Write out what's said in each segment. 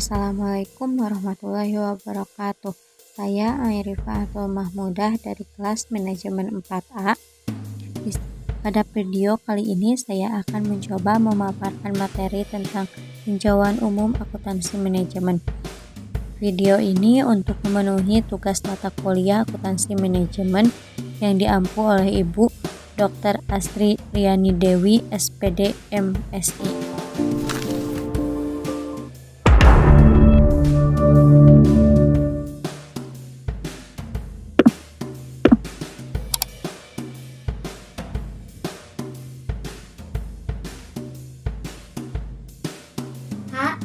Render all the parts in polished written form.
Assalamualaikum warahmatullahi wabarakatuh. Saya Airifa Atul Mahmudah dari kelas manajemen 4A. Pada video kali ini saya akan mencoba memaparkan materi tentang tinjauan umum akuntansi manajemen. Video ini untuk memenuhi tugas mata kuliah akuntansi manajemen yang diampu oleh Ibu Dr. Astri Riani Dewi, SPD, MSI.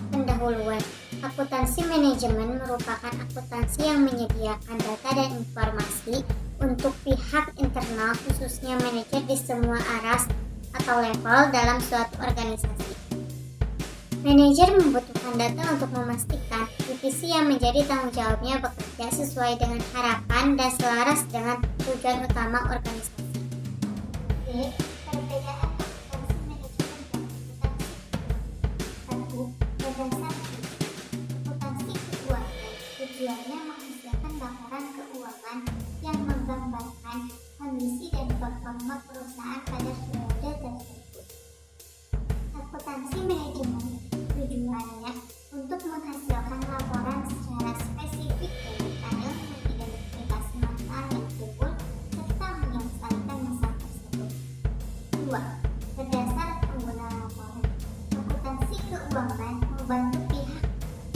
Pendahuluan. Akuntansi manajemen merupakan akuntansi yang menyediakan data dan informasi untuk pihak internal, khususnya manajer di semua aras atau level dalam suatu organisasi. Manajer membutuhkan data untuk memastikan divisi yang menjadi tanggung jawabnya bekerja sesuai dengan harapan dan selaras dengan tujuan utama organisasi. B. Perbedaan akuntansi manajemen dan akuntansi. 1. Berdasar akuntansi keuangan, tujuannya menghasilkan laporan keuangan yang menggambarkan kondisi dan performa perusahaan pada periode tersebut. Akuntansi manajemen tujuannya untuk menghasilkan laporan secara spesifik dan detail, mengidentifikasi masalah yang timbul serta menyelesaikan masalah tersebut. 2. Berdasar pengguna laporan, akuntansi keuangan membantu pihak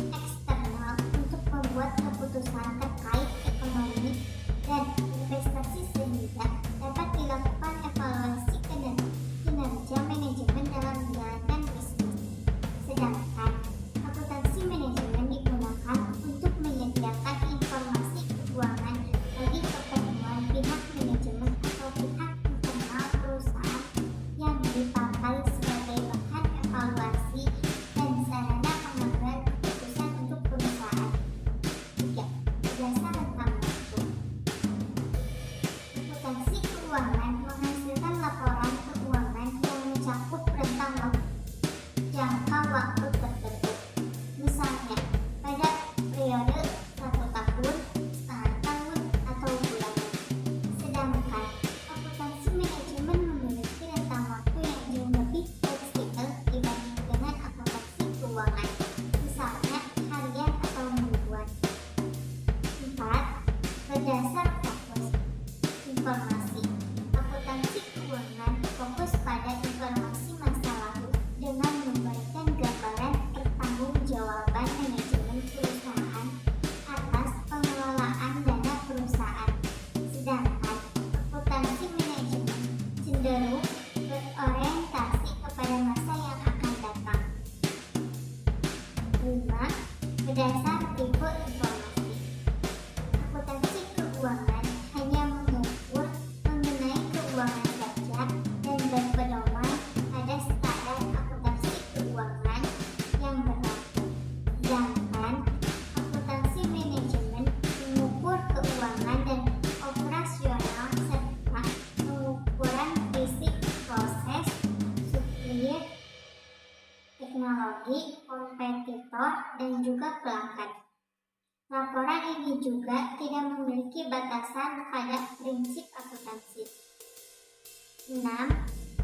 eksternal untuk membuat keputusan terkait ekonomi dan investasi sehingga dapat dilakukan evaluasi kinerja manajemen dalam menjalankan bisnis. Sedangkan akuntansi manajemen digunakan untuk menyediakan informasi keuangan bagi keperluan pihak manajemen atau pihak internal perusahaan yang dipakai sebagai bahan evaluasi dan sarana pengambilan keputusan untuk perusahaan. 3. Berdasar rentang waktu, akuntansi keuangan menghasilkan laporan keuangan yang mencakup rentang jangka waktu tertentu. Misalnya, pada periode 1 tahun, setengah tahun, atau bulanan. Sedangkan akuntansi manajemen memiliki rentang waktu yang jauh lebih fleksibel dibanding dengan akuntansi keuangan, misalnya harian atau mingguan. 4. Berdasar fokus informasi, akuntansi keuangan fokus pada informasi masa lalu dengan memberikan gambaran pertanggungjawaban manajemen perusahaan atas pengelolaan dana perusahaan. Sedangkan akuntansi manajemen cenderung berorientasi kepada masa yang akan datang. 5. Berdasar tipe informasi, akuntansi keuangan hanya mengukur mengenai keuangan saja dan berpedoman pada standar akuntansi keuangan yang berlaku. Sedangkan akuntansi manajemen mengukur keuangan dan operasional serta pengukuran fisik proses, supplier, teknologi, kompetitor, dan juga pelanggan. Laporan ini juga tidak memiliki batasan pada prinsip akuntansi. 6.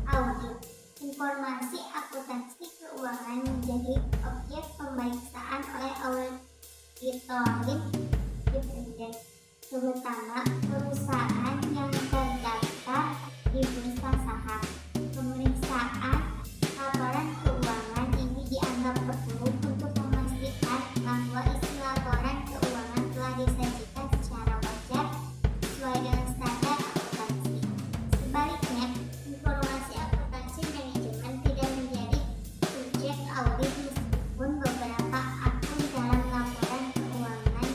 Audit. Informasi akuntansi keuangan menjadi objek pemeriksaan oleh auditorim independen, terutama perusahaan yang terdaftar di bursa saham. Pemeriksaan laporan keuangan ini dianggap perlu untuk memastikan bahwa isi laporan keuangan telah disajikan secara wajar sesuai dengan standar akuntansi. Sebaliknya, informasi akuntansi manajemen tidak menjadi subjek audit meskipun beberapa akun dalam laporan keuangan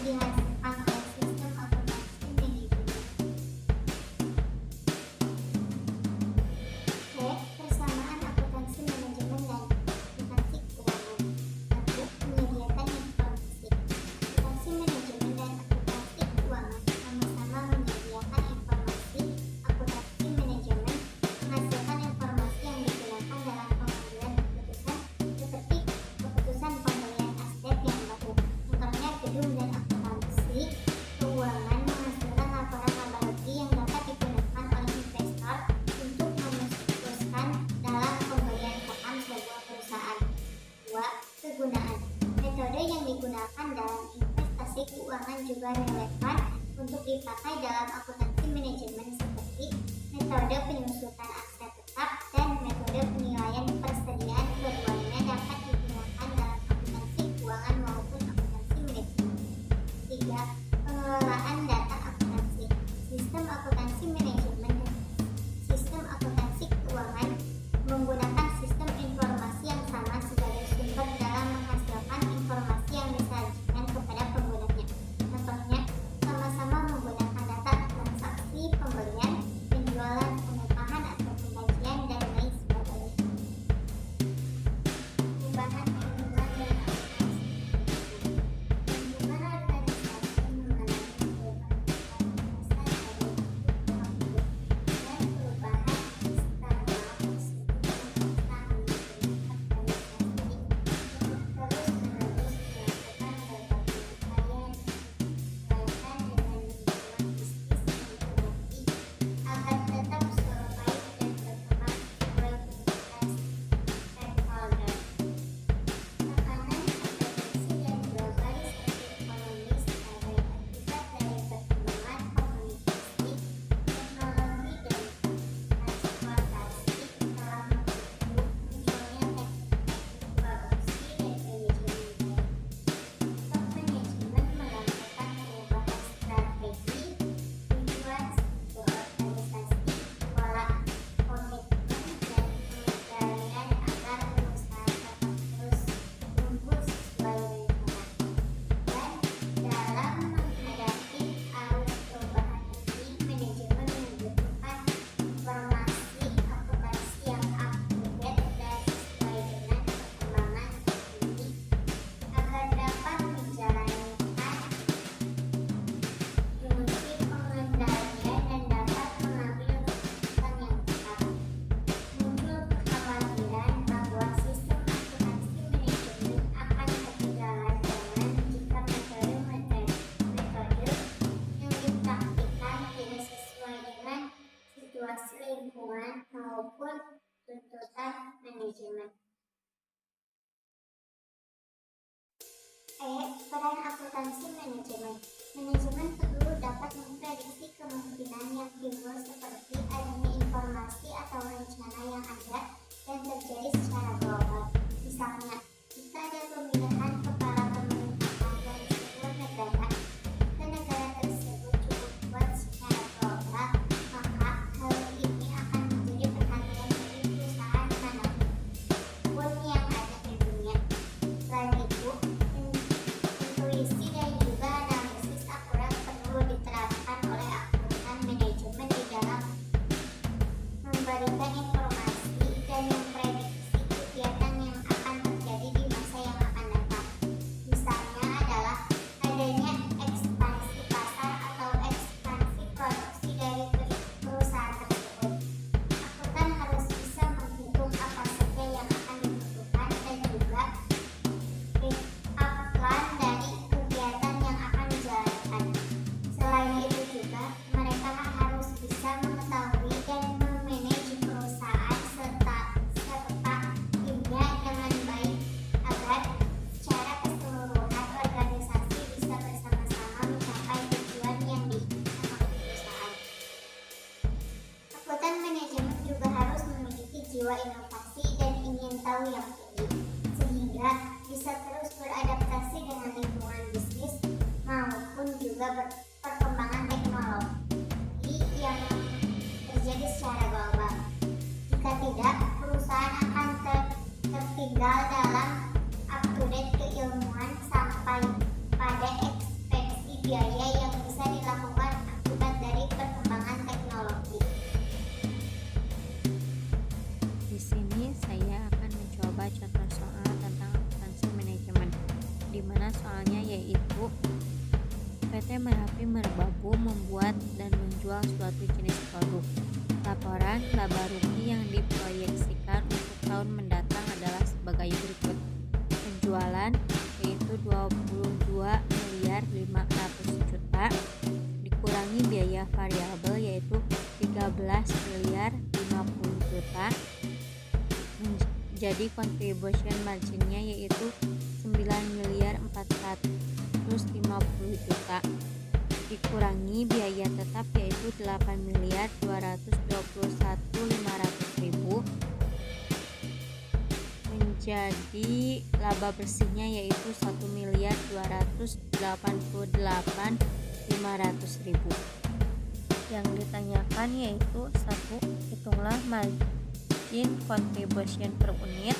akuntansi keuangan juga relevan untuk dipakai dalam akuntansi manajemen seperti metode penyusutan aset tetap dan metode penilaian persediaan. Keduanya dapat digunakan dalam akuntansi keuangan maupun akuntansi manajemen. 3. Pengelolaan data akuntansi. Sistem akuntansi manajemen dan sistem akuntansi keuangan menggunakan sistem informasi yang sama sebagai sumber dalam menghasilkan informasi yang disajikan kepada penggunanya. Contohnya, sama-sama menggunakan data transaksi pembelian, penjualan, pengupahan atau pembagian, dan lain sebagainya. Perubahan lingkungan dan akuntansi. Lingkungan organisasi mengalami perubahan besar dari waktu dan perubahan eksternal tersebut memaksa manajemen organisasi untuk terus-menerus melakukan berbagai upaya berkaitan dengan lingkungan bisnis yang berarti agar tetap survive dan berkembang sesuai prioritas stakeholder. Tekanan kompetensi dan globalisasi ekonomi sebagai akibat dari perkembangan komunikasi, teknologi, dan transportasi telah mendukung munculnya teknik-teknik produksi dan manajemen baru. Top manajemen melakukan perubahan strategi, tujuan struktur organisasi, pola, komitmen, dan pengendalian agar perusahaan tetap terus tumbuh sesuai rencana. Dan dalam menghadapi arus perubahan ini, manajemen membutuhkan informasi akuntansi yang up-to-date dan sesuai dengan perkembangan terkini agar dapat menjalankan fungsi pengendalian dan dapat mengambil keputusan yang tepat. Muncul kekhawatiran bahwa sistem akuntansi manajemen akan ketinggalan zaman jika metode yang dipraktikkan tidak sesuai dengan situasi lingkungan maupun tuntutan manajemen. Peran akuntansi manajemen. Manajemen perlu dapat memprediksi kemungkinan yang timbul seperti adanya informasi atau rencana yang ada dan terjadi secara global. Misalnya, jika ada pemilihan kepala pemerintahan dari sebuah negara ke negara tersebut cukup kuat secara global, maka hal ini akan menjadi perhatian dari perusahaan manapun yang ada di dunia. Selain itu, intuisi dan juga analisis akurat perlu diterapkan oleh akuntan manajemen di dalam memberikan informasi dan memprediksi kegiatan yang akan terjadi di masa yang akan datang. Misalnya adalah adanya ekspansi pasar atau ekspansi produksi dari perusahaan tersebut. Akuntan harus bisa menghitung apa saja yang akan dibutuhkan dan juga backup plan dari kegiatan yang akan dijalankan. Selain itu juga, mereka harus bisa mengetahui dan memanage perusahaan serta timnya dengan baik agar secara keseluruhan organisasi bisa bersama-sama mencapai tujuan yang diinginkan oleh perusahaan. Akuntan manajemen juga harus memiliki jiwa inovasi dan ingin tahu yang tinggi, sehingga bisa terus beradaptasi dengan lingkungan bisnis maupun juga perkembangan teknologi yang terjadi secara global. Jika tidak, perusahaan akan tertinggal dalam up-to-date keilmuan sampai pada ekspektasi biaya yang bisa dilakukan akibat dari perkembangan teknologi. Di sini saya akan mencoba contoh soal tentang akuntansi manajemen, di mana soalnya yaitu PT Merapi Merbabu membuat dan menjual suatu jenis produk. Laporan laba rugi yang diproyeksikan untuk tahun mendatang adalah sebagai berikut. Penjualan yaitu 22.500.000.000 dikurangi biaya variabel yaitu 13.050.000.000, jadi contribution marginnya yaitu 9.400.000.000. 150 juta dikurangi biaya tetap yaitu 8.221.500.000 menjadi laba bersihnya yaitu 1.288.500.000. Yang ditanyakan yaitu 1. Hitunglah margin contribution per unit.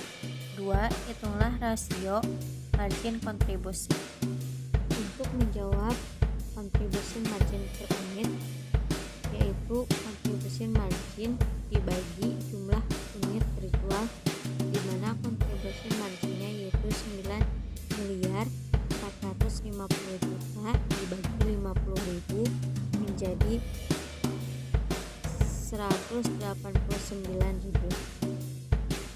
2. Hitunglah rasio margin kontribusi. Untuk menjawab contribution margin per unit yaitu contribution margin dibagi jumlah unit terjual, di mana contribution marginnya yaitu 9.450.000 dibagi 50.000 menjadi 189.000.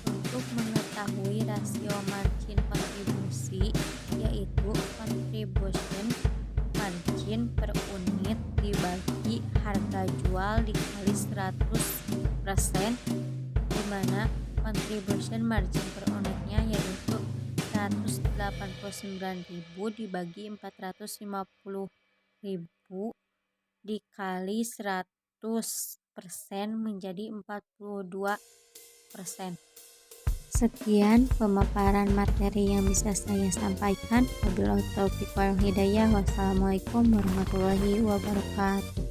Untuk mengetahui rasio margin kontribusi yaitu contribution margin per unit dibagi harga jual dikali 100%, di mana contribution margin per unitnya yaitu 189.000 dibagi 450.000 dikali 100% menjadi 42%. Sekian pemaparan materi yang bisa saya sampaikan. Wabillahi taufiq wal hidayah. Wassalamualaikum warahmatullahi wabarakatuh.